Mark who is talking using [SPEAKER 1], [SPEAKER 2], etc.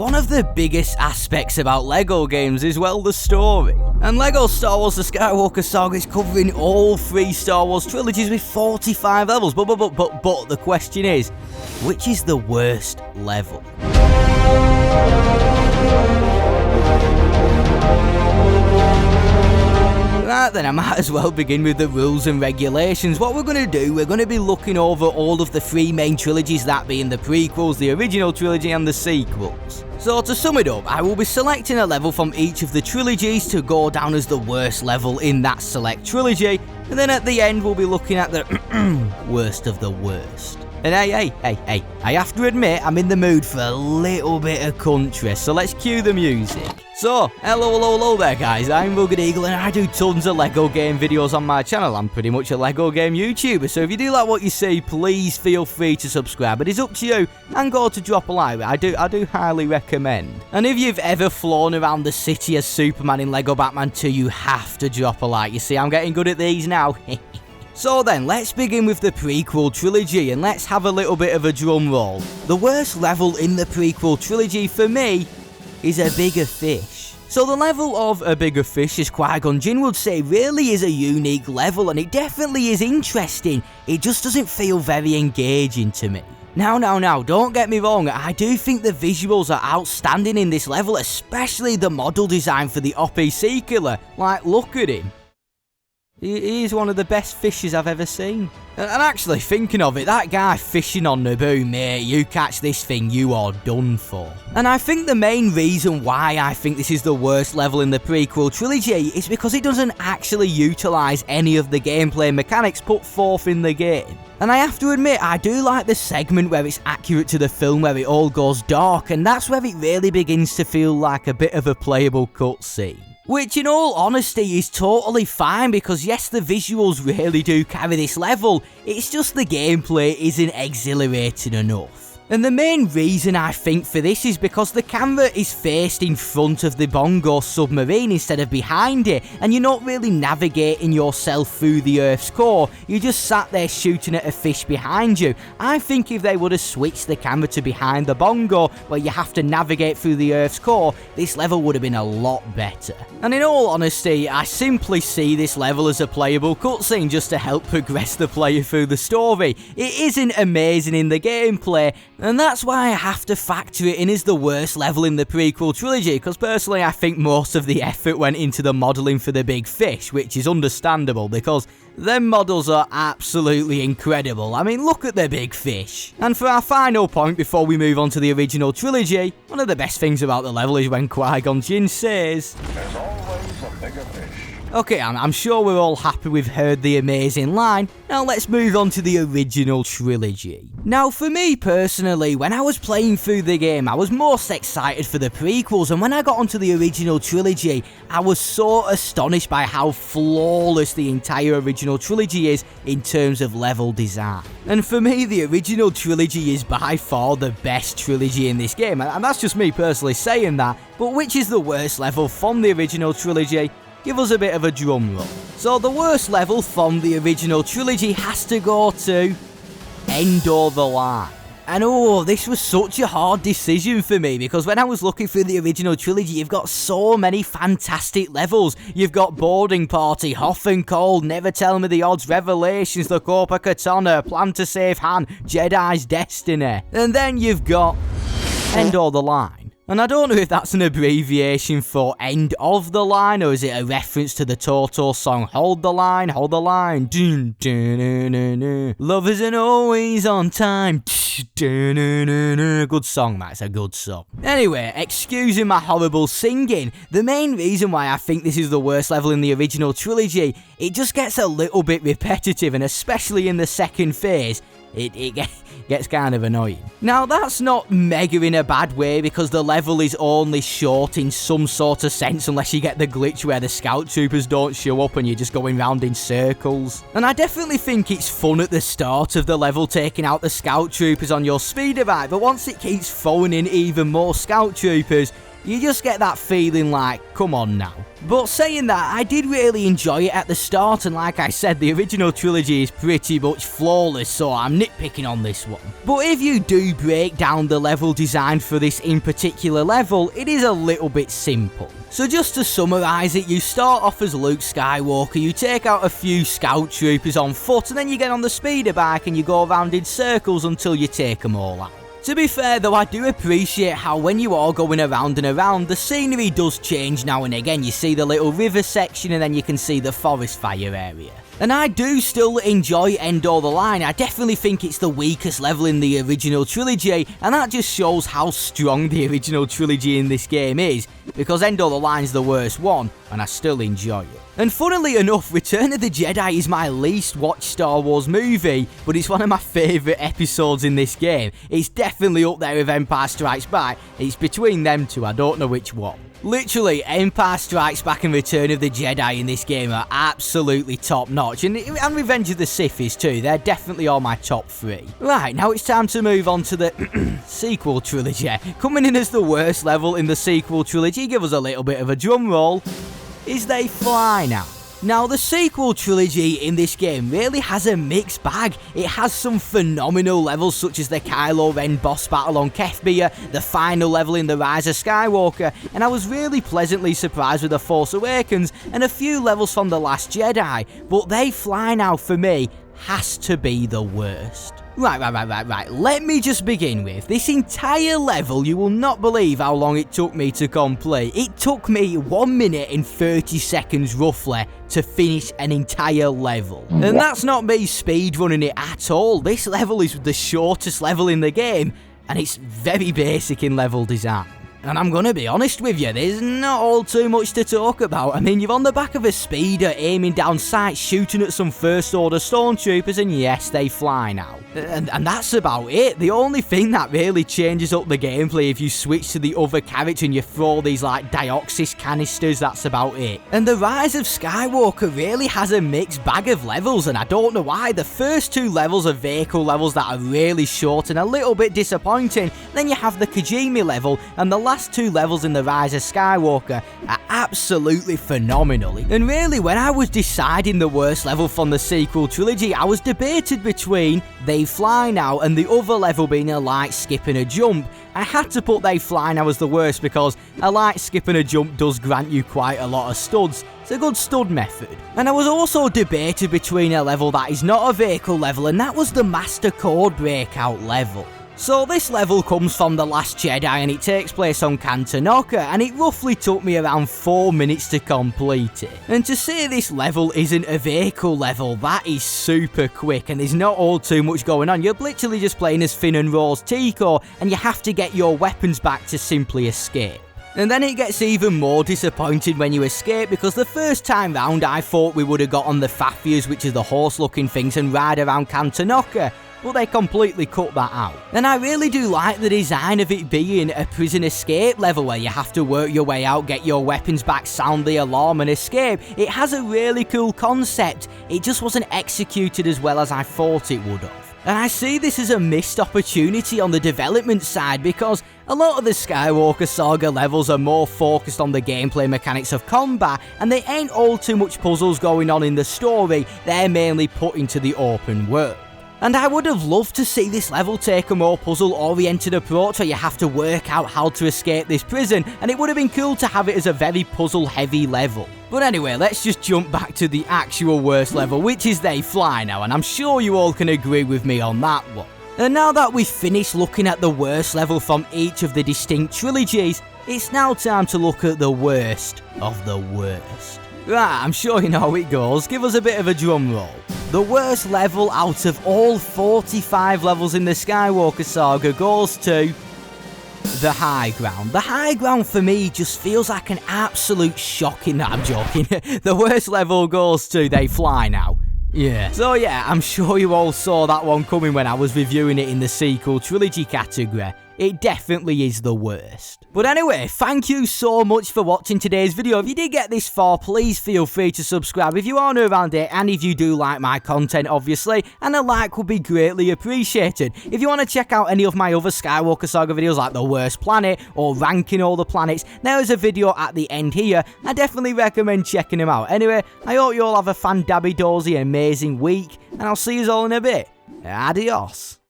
[SPEAKER 1] one of the biggest aspects about LEGO games is, well, the story. And LEGO Star Wars The Skywalker Saga is covering all 3 Star Wars trilogies with 45 levels, but the question is, which is the worst level? Right then, I might as well begin with the rules and regulations. What we're going to do, we're going to be looking over all of the 3 main trilogies, that being the prequels, the original trilogy and the sequels. So to sum it up, I will be selecting a level from each of the trilogies to go down as the worst level in that select trilogy, and then at the end we'll be looking at the worst of the worst. And hey, I have to admit I'm in the mood for a little bit of country, so let's cue the music. So, hello there guys, I'm RuggedEagle and I do tons of LEGO game videos on my channel. I'm pretty much a LEGO game YouTuber, so if you do like what you see, please feel free to subscribe. It is up to you, and go to drop a like, I do highly recommend. And if you've ever flown around the city as Superman in LEGO Batman 2, you have to drop a like. You see, I'm getting good at these now. So then, let's begin with the prequel trilogy, and let's have a little bit of a drum roll. The worst level in the prequel trilogy for me is a bigger fish. So the level of a bigger fish, as Qui-Gon Jinn would say, really is a unique level, and it definitely is interesting. It just doesn't feel very engaging to me. Now, don't get me wrong, I do think the visuals are outstanding in this level, especially the model design for the OPC killer. Like, look at him. He is one of the best fishes I've ever seen. And actually, thinking of it, that guy fishing on Naboo, mate, you catch this thing, you are done for. And I think the main reason why I think this is the worst level in the prequel trilogy is because it doesn't actually utilise any of the gameplay mechanics put forth in the game. And I have to admit, I do like the segment where it's accurate to the film, where it all goes dark, and that's where it really begins to feel like a bit of a playable cutscene. Which, in all honesty, is totally fine, because yes, the visuals really do carry this level, it's just the gameplay isn't exhilarating enough. And the main reason I think for this is because the camera is faced in front of the Bongo submarine instead of behind it, and you're not really navigating yourself through the Earth's core, you just sat there shooting at a fish behind you. I think if they would have switched the camera to behind the Bongo, where you have to navigate through the Earth's core, this level would have been a lot better. And in all honesty, I simply see this level as a playable cutscene just to help progress the player through the story. It isn't amazing in the gameplay, and that's why I have to factor it in as the worst level in the prequel trilogy, because personally I think most of the effort went into the modelling for the big fish, which is understandable because them models are absolutely incredible. I mean, look at the big fish. And for our final point before we move on to the original trilogy, one of the best things about the level is when Qui-Gon Jinn says, "There's always a bigger fish." Okay, I'm sure we're all happy we've heard the amazing line. Now let's move on to the original trilogy. Now for me personally, when I was playing through the game, I was most excited for the prequels, and when I got onto the original trilogy, I was so astonished by how flawless the entire original trilogy is in terms of level design. And for me, the original trilogy is by far the best trilogy in this game, and that's just me personally saying that. But which is the worst level from the original trilogy? Give us a bit of a drum roll. So the worst level from the original trilogy has to go to End of the Line. And oh, this was such a hard decision for me, because when I was looking through the original trilogy, you've got so many fantastic levels. You've got Boarding Party, Hot and Cold, Never Tell Me the Odds, Revelations, The Copa Katana, Plan to Save Han, Jedi's Destiny. And then you've got End of the Line. And I don't know if that's an abbreviation for End of the Line, or is it a reference to the Toto song Hold the Line, Hold the Line. Dun, dun, dun, dun, dun. Love isn't always on time. Dun, dun, dun, dun. Good song, that's a good song. Anyway, excusing my horrible singing, the main reason why I think this is the worst level in the original trilogy, it just gets a little bit repetitive, and especially in the second phase, it gets kind of annoying. Now that's not mega in a bad way, because the level is only short in some sort of sense, unless you get the glitch where the scout troopers don't show up and you're just going round in circles. And I definitely think it's fun at the start of the level taking out the scout troopers on your speeder bike, but once it keeps throwing in even more scout troopers, You just get that feeling like, come on now. But saying that, I did really enjoy it at the start, and like I said, the original trilogy is pretty much flawless, so I'm nitpicking on this one. But if you do break down the level design for this in particular level, it is a little bit simple. So just to summarise it, you start off as Luke Skywalker, you take out a few scout troopers on foot, and then you get on the speeder bike and you go around in circles until you take them all out. To be fair though, I do appreciate how when you are going around and around, the scenery does change now and again. You see the little river section and then you can see the forest fire area. And I do still enjoy Endor the Line. I definitely think it's the weakest level in the original trilogy, and that just shows how strong the original trilogy in this game is, because Endor the Line's the worst one, and I still enjoy it. And funnily enough, Return of the Jedi is my least watched Star Wars movie, but it's one of my favourite episodes in this game. It's definitely up there with Empire Strikes Back. It's between them two, I don't know which one. Literally, Empire Strikes Back and Return of the Jedi in this game are absolutely top notch, and Revenge of the Sith is too. They're definitely all my top 3. Right, now it's time to move on to the sequel trilogy. Coming in as the worst level in the sequel trilogy, give us a little bit of a drum roll, is They Fly Now. Now, the sequel trilogy in this game really has a mixed bag. It has some phenomenal levels such as the Kylo Ren boss battle on Kefbia, the final level in The Rise of Skywalker, and I was really pleasantly surprised with The Force Awakens and a few levels from The Last Jedi, but They Fly Now for me has to be the worst. Right. Let me just begin with, this entire level, you will not believe how long it took me to complete. It took me 1 minute and 30 seconds roughly to finish an entire level. And that's not me speedrunning it at all. This level is the shortest level in the game, and it's very basic in level design. And I'm gonna be honest with you, there's not all too much to talk about. I mean, you're on the back of a speeder, aiming down sights, shooting at some First Order stormtroopers, and yes, they fly now. And that's about it. The only thing that really changes up the gameplay if you switch to the other character and you throw these like Dioxis canisters, that's about it. And The Rise of Skywalker really has a mixed bag of levels, and I don't know why. The first 2 levels are vehicle levels that are really short and a little bit disappointing. Then you have the Kijimi level, and the last 2 levels in The Rise of Skywalker are absolutely phenomenal. And really, when I was deciding the worst level from the sequel trilogy, I was debated between They Fly Now and the other level being a light skip and a jump. I had to put They Fly Now as the worst because a light skip and a jump does grant you quite a lot of studs. It's a good stud method. And I was also debated between a level that is not a vehicle level, and that was the Master Code Breakout level. So this level comes from The Last Jedi and it takes place on Cantonoka, and it roughly took me around 4 minutes to complete it. And to say this level isn't a vehicle level, that is super quick and there's not all too much going on. You're literally just playing as Finn and Rose Tico, and you have to get your weapons back to simply escape. And then it gets even more disappointing when you escape, because the first time round I thought we would have got on the Fathias, which is the horse looking things, and ride around Cantonoka, but they completely cut that out. And I really do like the design of it being a prison escape level where you have to work your way out, get your weapons back, sound the alarm and escape. It has a really cool concept, it just wasn't executed as well as I thought it would have. And I see this as a missed opportunity on the development side, because a lot of the Skywalker Saga levels are more focused on the gameplay mechanics of combat, and they ain't all too much puzzles going on in the story, they're mainly put into the open world. And I would have loved to see this level take a more puzzle-oriented approach where you have to work out how to escape this prison, and it would have been cool to have it as a very puzzle-heavy level. But anyway, let's just jump back to the actual worst level, which is They Fly Now, and I'm sure you all can agree with me on that one. And now that we've finished looking at the worst level from each of the distinct trilogies, it's now time to look at the worst of the worst. Right, I'm sure you know how it goes, give us a bit of a drum roll. The worst level out of all 45 levels in the Skywalker Saga goes to the High Ground. The High Ground for me just feels like an absolute shocking... No, I'm joking. The worst level goes to They Fly Now. Yeah. So yeah, I'm sure you all saw that one coming when I was reviewing it in the sequel trilogy category. it definitely is the worst. But anyway, thank you so much for watching today's video. If you did get this far, please feel free to subscribe if you are new around here, and if you do like my content, obviously, and a like would be greatly appreciated. If you want to check out any of my other Skywalker Saga videos like the worst planet or ranking all the planets, there is a video at the end here. I definitely recommend checking them out. Anyway, I hope you all have a fan-dabby-dozy amazing week, and I'll see you all in a bit. Adios.